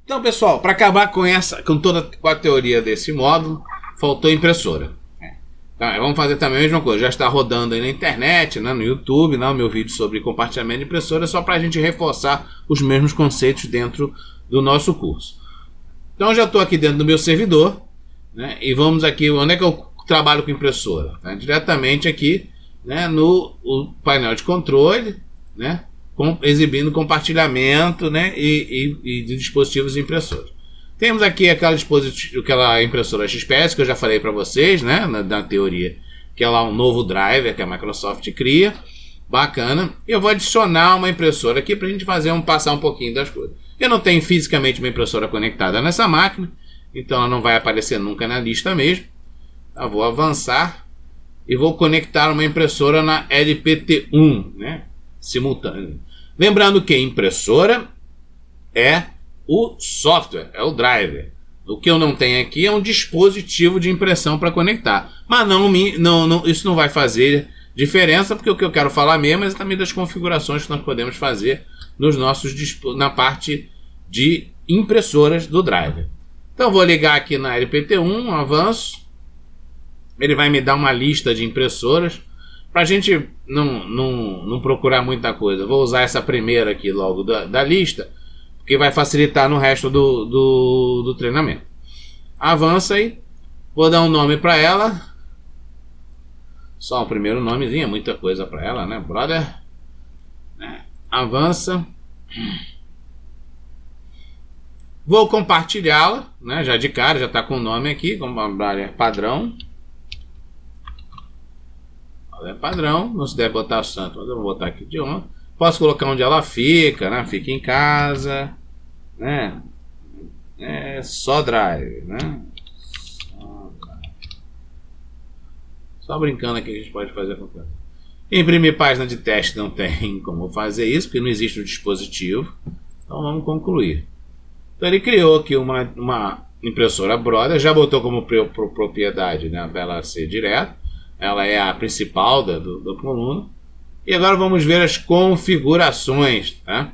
Então, pessoal, para acabar com toda a teoria desse módulo, faltou impressora. Então, vamos fazer também a mesma coisa. Já está rodando aí na internet, né, no YouTube, o meu vídeo sobre compartilhamento de impressora, só para a gente reforçar os mesmos conceitos dentro do nosso curso. Então, já estou aqui dentro do meu servidor, né, e vamos aqui, onde é que eu trabalho com impressora? Diretamente aqui, né, no painel de controle, né, exibindo compartilhamento, né, e de dispositivos e impressoras. Temos aqui aquela impressora XPS que eu já falei para vocês, né, na teoria, que é lá um novo driver que a Microsoft cria, bacana. Eu vou adicionar uma impressora aqui para a gente passar um pouquinho das coisas. Eu não tenho fisicamente uma impressora conectada nessa máquina, então ela não vai aparecer nunca na lista mesmo. Eu vou avançar e vou conectar uma impressora na LPT1, né, simultâneo. Lembrando que impressora é o software, é o driver. O que eu não tenho aqui é um dispositivo de impressão para conectar. Mas isso não vai fazer diferença, porque o que eu quero falar mesmo é também das configurações que nós podemos fazer na parte de impressoras do driver. Então vou ligar aqui na LPT1, avanço. Ele vai me dar uma lista de impressoras. Para a gente não procurar muita coisa, vou usar essa primeira aqui logo da lista, porque vai facilitar no resto do treinamento. Avança aí, vou dar um nome para ela, só um primeiro nomezinho, muita coisa para ela, né, brother? Avança, vou compartilhá-la, né, já de cara, já está com o nome aqui, como padrão. É padrão, não se deve botar santo, mas eu vou botar aqui de ontem. Posso colocar onde ela fica, né? Fica em casa, né? É só drive, né? Só brincando aqui, a gente pode fazer com coisa. Imprimir página de teste não tem como fazer isso, porque não existe o dispositivo. Então vamos concluir. Então ele criou aqui uma impressora Brother, já botou como propriedade, né, para ela ser direto. Ela é a principal da coluna. E agora vamos ver as configurações. Tá?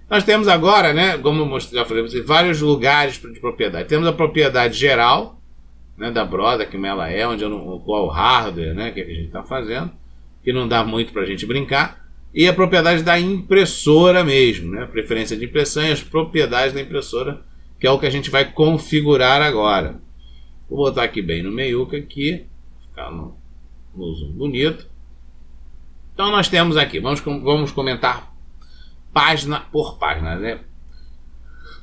Nós temos agora, né, como eu já falei para vocês, vários lugares de propriedade. Temos a propriedade geral, né, da Brother, que ela é, qual o hardware, né, que a gente está fazendo, que não dá muito para a gente brincar. E a propriedade da impressora mesmo, né, a preferência de impressão e as propriedades da impressora, que é o que a gente vai configurar agora. Vou botar aqui bem no meiuca aqui, ficar no zoom bonito. Então nós temos aqui, vamos comentar página por página, né?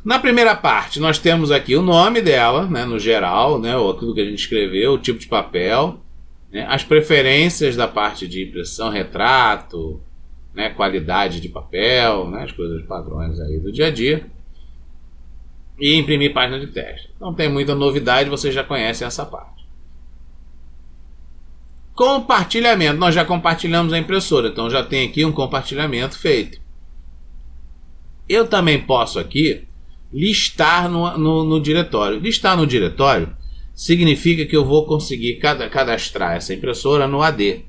Na primeira parte nós temos aqui o nome dela, né, no geral, né, ou aquilo que a gente escreveu, o tipo de papel, né, as preferências da parte de impressão, retrato, né, qualidade de papel, né, as coisas padrões aí do dia a dia, e imprimir página de teste. Não tem muita novidade, vocês já conhecem essa parte. Compartilhamento, nós já compartilhamos a impressora, então já tem aqui um compartilhamento feito. Eu também posso aqui listar no diretório. Listar no diretório significa que eu vou conseguir cadastrar essa impressora no AD.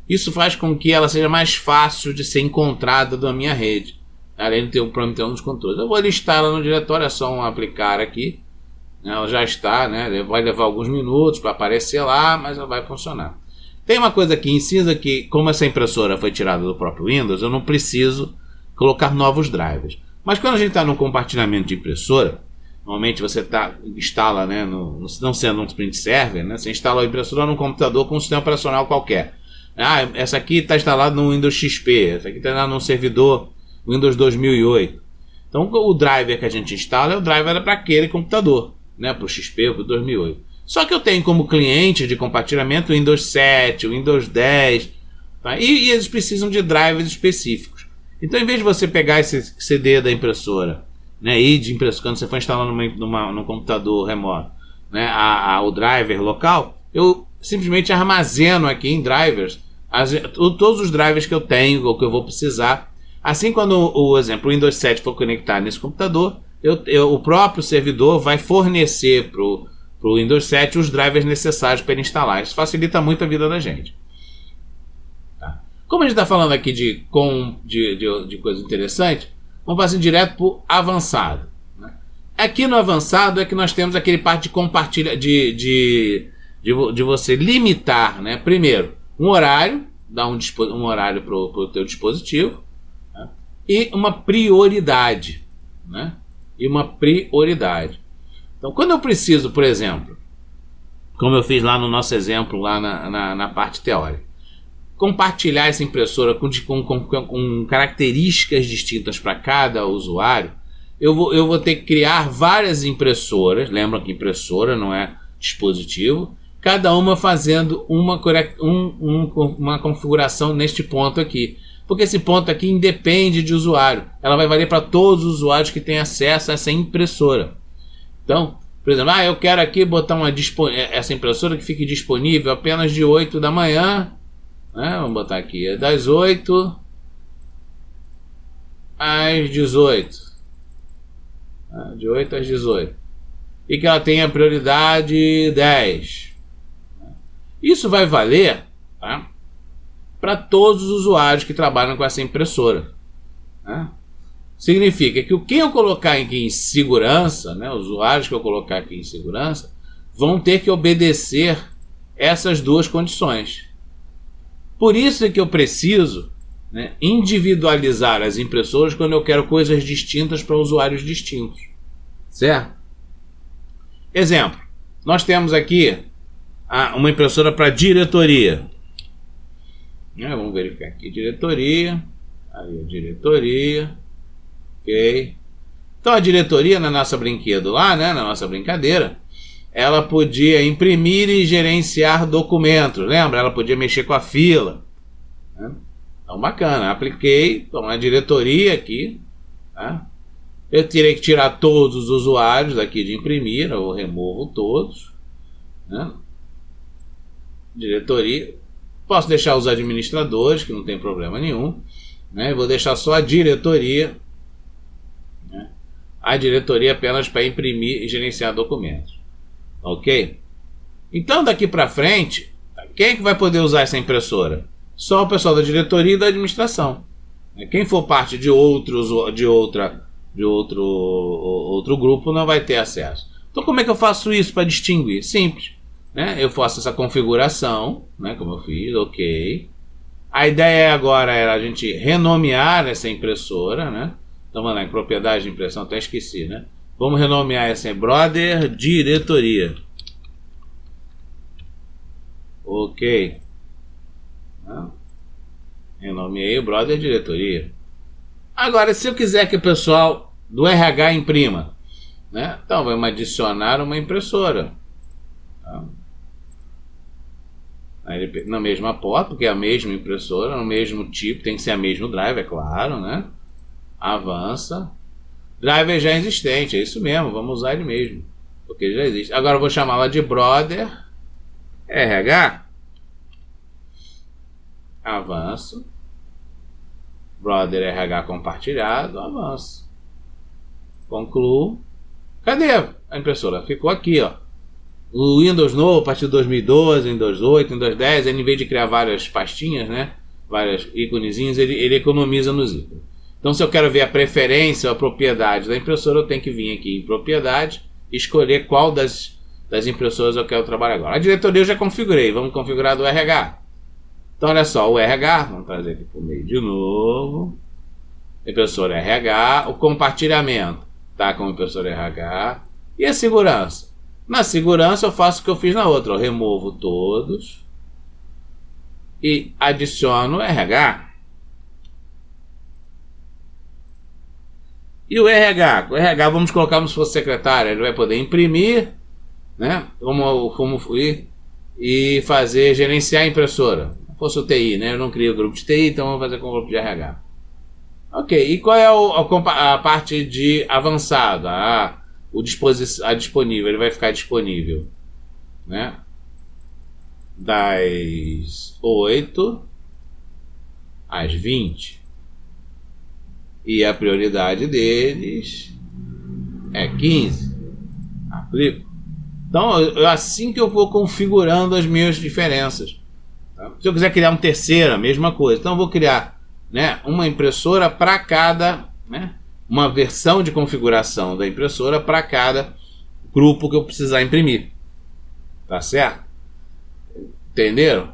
Isso faz com que ela seja mais fácil de ser encontrada da minha rede, além de ter um dos controles. Eu vou listá-la no diretório, é só um aplicar aqui. Ela já está, né? Vai levar alguns minutos para aparecer lá, mas ela vai funcionar. Tem uma coisa aqui em cinza que, como essa impressora foi tirada do próprio Windows, eu não preciso colocar novos drivers. Mas quando a gente está no compartilhamento de impressora, normalmente você instala, né, não sendo um print server, né, você instala a impressora num computador com um sistema operacional qualquer. Essa aqui está instalada no Windows XP, essa aqui está instalada num servidor Windows 2008. Então o driver que a gente instala é o driver para aquele computador, né, para o XP ou para o 2008. Só que eu tenho como cliente de compartilhamento o Windows 7, o Windows 10, tá? E eles precisam de drivers específicos. Então, em vez de você pegar esse CD da impressora, né, e de impressora, quando você for instalar num computador remoto, né, o driver local, eu simplesmente armazeno aqui em drivers todos os drivers que eu tenho ou que eu vou precisar. Assim, quando o Windows 7 for conectar nesse computador, o próprio servidor vai fornecer para o Windows 7 os drivers necessários para ele instalar. Isso facilita muito a vida da gente. Tá? Como a gente está falando aqui de coisa interessante, vamos passar direto para o avançado. Né? Aqui no avançado é que nós temos aquele parte de compartilhar, de você limitar, né? Primeiro, um horário, dar um horário para o teu dispositivo, né? E uma prioridade, né? E uma prioridade. Então, quando eu preciso, por exemplo, como eu fiz lá no nosso exemplo, lá na parte teórica, compartilhar essa impressora com características distintas para cada usuário, eu vou ter que criar várias impressoras. Lembra que impressora não é dispositivo, cada uma fazendo uma configuração neste ponto aqui, porque esse ponto aqui independe de usuário, ela vai valer para todos os usuários que têm acesso a essa impressora. Então, por exemplo, eu quero aqui botar essa impressora que fique disponível apenas de 8 da manhã, né? Vamos botar aqui, das 8 às 18, de 8 às 18, e que ela tenha prioridade 10. Isso vai valer, tá, para todos os usuários que trabalham com essa impressora, né? Significa que quem eu colocar aqui em segurança, né, os usuários que eu colocar aqui em segurança, vão ter que obedecer essas duas condições. Por isso é que eu preciso, né, individualizar as impressoras quando eu quero coisas distintas para usuários distintos. Certo? Exemplo, nós temos aqui uma impressora para diretoria. Vamos verificar aqui, diretoria. Aí a diretoria. Ok. Então a diretoria, na nossa brinquedo lá, né, na nossa brincadeira, ela podia imprimir e gerenciar documentos. Lembra? Ela podia mexer com a fila, né? Então bacana, apliquei, então a diretoria aqui, tá? Eu terei que tirar todos os usuários daqui de imprimir, eu removo todos, né? Diretoria, posso deixar os administradores, que não tem problema nenhum, né? Vou deixar só a diretoria, né? A diretoria apenas para imprimir e gerenciar documentos, ok? Então daqui para frente, quem é que vai poder usar essa impressora? Só o pessoal da diretoria e da administração. Quem for parte de outro grupo não vai ter acesso. Então como é que eu faço isso para distinguir? Simples, né? Eu faço essa configuração, né, como eu fiz, ok. A ideia agora era a gente renomear essa impressora, né? Então vamos lá, em propriedade de impressão, até esqueci, né? Vamos renomear essa Brother Diretoria. Ok. Renomeei o Brother Diretoria. Agora, se eu quiser que o pessoal do RH imprima, né? Então vamos adicionar uma impressora. Na mesma porta, porque é a mesma impressora, no mesmo tipo, tem que ser a mesmo drive, é claro, né? Avança. Driver já existente, é isso mesmo, vamos usar ele mesmo, porque ele já existe. Agora eu vou chamá-la de Brother RH. Avanço. Brother RH compartilhado, avanço. Concluo. Cadê a impressora? Ficou aqui, ó. O Windows novo, a partir de 2012, Windows 8, Windows 10, ele, em vez de criar várias pastinhas, né, várias íconezinhos, ele economiza nos ícones. Então, se eu quero ver a preferência ou a propriedade da impressora, eu tenho que vir aqui em propriedade e escolher qual das impressoras eu quero trabalhar agora. A diretoria eu já configurei, vamos configurar do RH. Então, olha só, o RH, vamos trazer aqui para o meio de novo. Impressora RH, o compartilhamento está com a impressora RH. E a segurança? Na segurança eu faço o que eu fiz na outra, eu removo todos e adiciono o RH. E o RH? O RH vamos colocar como se fosse secretário, ele vai poder imprimir, né? Como fui, e fazer, gerenciar a impressora. Se fosse o TI, né? Eu não criei o grupo de TI, então vamos fazer com o grupo de RH. Ok, e qual é a parte de avançado? A disponível, ele vai ficar disponível, né? Das 8 às 20. E a prioridade deles é 15. Aplico. Então, assim que eu vou configurando as minhas diferenças. Tá? Se eu quiser criar um terceiro, a mesma coisa. Então, eu vou criar, né, uma impressora para cada, né? uma versão de configuração da impressora para cada grupo que eu precisar imprimir. Tá certo? Entenderam?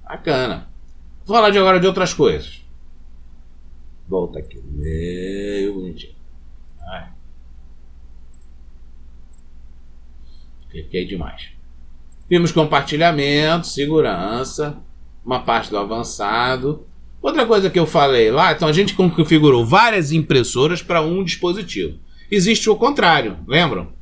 Bacana. Vou falar agora de outras coisas. Volta aqui. Meio bonitinho. Ai. Cliquei demais. Vimos compartilhamento, segurança, uma parte do avançado. Outra coisa que eu falei lá, então a gente configurou várias impressoras para um dispositivo. Existe o contrário, lembram?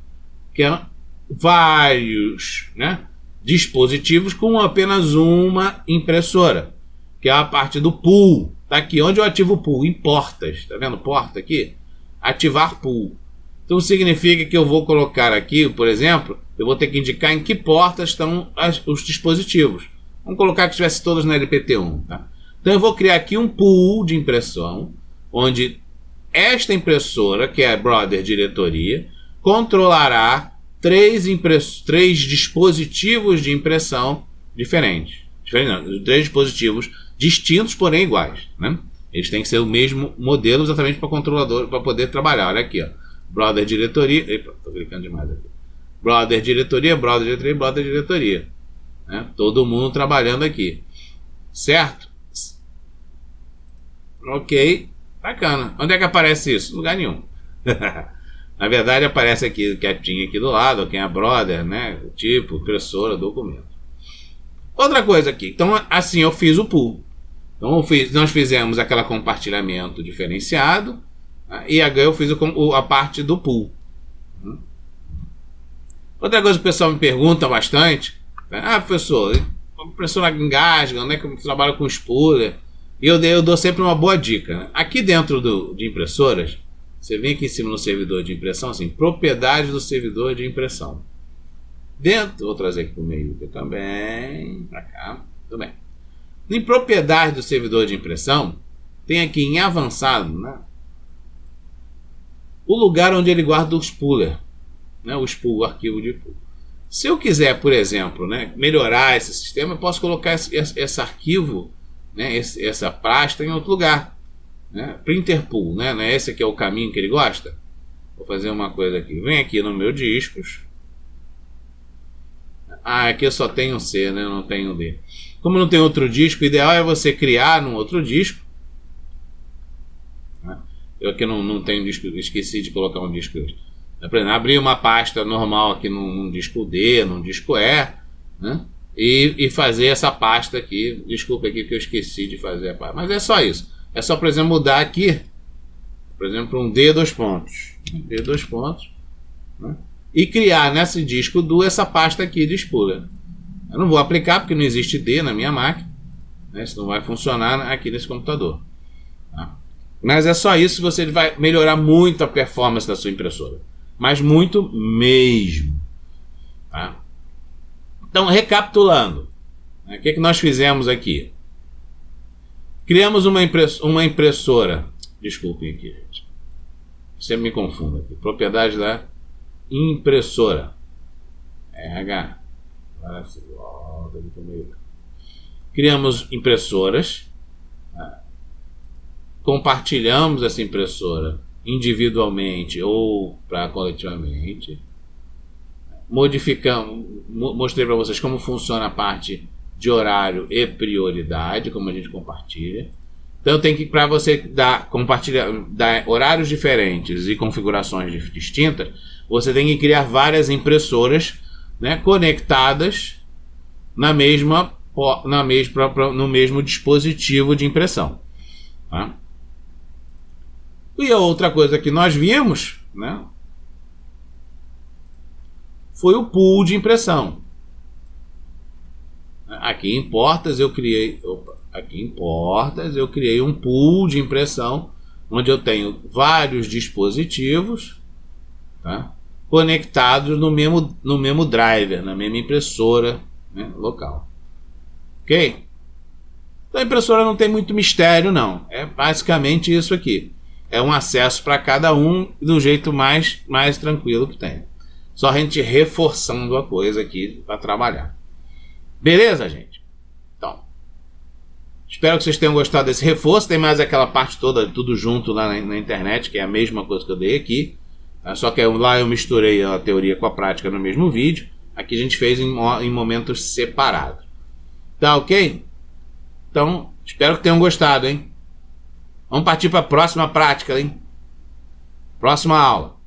Que é vários, né, dispositivos com apenas uma impressora, que é a parte do pool. Tá aqui, onde eu ativo o pool? Em portas. Tá vendo porta aqui? Ativar pool. Então significa que eu vou colocar aqui, por exemplo, eu vou ter que indicar em que portas estão os dispositivos. Vamos colocar que estivesse todos na LPT1, tá? Então eu vou criar aqui um pool de impressão, onde esta impressora, que é a Brother Diretoria, controlará três dispositivos de impressão diferentes. Três dispositivos distintos, porém iguais, né? Eles têm que ser o mesmo modelo exatamente para o controlador, para poder trabalhar. Olha aqui, ó. Brother Diretoria. Epa, tô clicando demais aqui. Brother Diretoria, Brother Diretoria, Brother Diretoria. Né? Todo mundo trabalhando aqui. Certo? Ok. Bacana. Onde é que aparece isso? Lugar nenhum. Na verdade aparece aqui quietinho aqui do lado, quem é Brother, né? Tipo, impressora, documento. Outra coisa aqui. Então, assim eu fiz o pool. Então, nós fizemos aquele compartilhamento diferenciado. E agora eu fiz a parte do pool. Outra coisa que o pessoal me pergunta bastante. Professor, a impressora engasga, né? Que eu trabalho com spooler. E eu dou sempre uma boa dica, né? Aqui dentro de impressoras, você vem aqui em cima no servidor de impressão, assim, propriedades do servidor de impressão. Dentro, vou trazer aqui para o meio aqui também, para cá, tudo bem. Em propriedade do servidor de impressão, tem aqui em avançado, né, o lugar onde ele guarda o spooler, né, o arquivo de pool. Se eu quiser, por exemplo, né, melhorar esse sistema, eu posso colocar esse arquivo, né, essa pasta em outro lugar, né, printer pool, né, não é esse aqui é o caminho que ele gosta? Vou fazer uma coisa aqui, vem aqui no meu discos. Aqui eu só tenho C, né, não tenho D. Como não tem outro disco, o ideal é você criar num outro disco. Eu aqui não tenho disco, esqueci de colocar um disco. Por exemplo, abrir uma pasta normal aqui num disco D, num disco E, né? E fazer essa pasta aqui. Desculpa aqui que eu esqueci de fazer a pasta. Mas é só isso. É só, por exemplo, mudar aqui, por exemplo, um D dois pontos. D dois pontos. Né? E criar nesse disco do essa pasta aqui de spooler. Eu não vou aplicar porque não existe D na minha máquina, né? Isso não vai funcionar aqui nesse computador. Tá? Mas é só isso, você vai melhorar muito a performance da sua impressora. Mas muito mesmo. Tá? Então, recapitulando, né? O que nós fizemos aqui? Criamos uma impressora. Desculpem aqui, gente. Sempre me confundo aqui. Propriedade da impressora. RH. Criamos impressoras. Compartilhamos essa impressora individualmente ou coletivamente. Modificamos, mostrei para vocês como funciona a parte de horário e prioridade, como a gente compartilha. Então tem que, para você dar horários diferentes e configurações distintas, você tem que criar várias impressoras, né, conectadas no mesmo dispositivo de impressão. Tá? E a outra coisa que nós vimos, né, foi o pool de impressão. Aqui em portas eu criei um pool de impressão onde eu tenho vários dispositivos, tá, conectados no mesmo driver, na mesma impressora, né, local. Ok? Então a impressora não tem muito mistério não, é basicamente isso aqui. É um acesso para cada um do jeito mais tranquilo que tem. Só a gente reforçando a coisa aqui para trabalhar. Beleza, gente? Então, Espero que vocês tenham gostado desse reforço. Tem mais aquela parte toda, tudo junto lá na internet, que é a mesma coisa que eu dei aqui. Só que lá eu misturei a teoria com a prática no mesmo vídeo. Aqui a gente fez em momentos separados. Tá ok? Então, espero que tenham gostado, hein? Vamos partir para a próxima prática, hein? Próxima aula.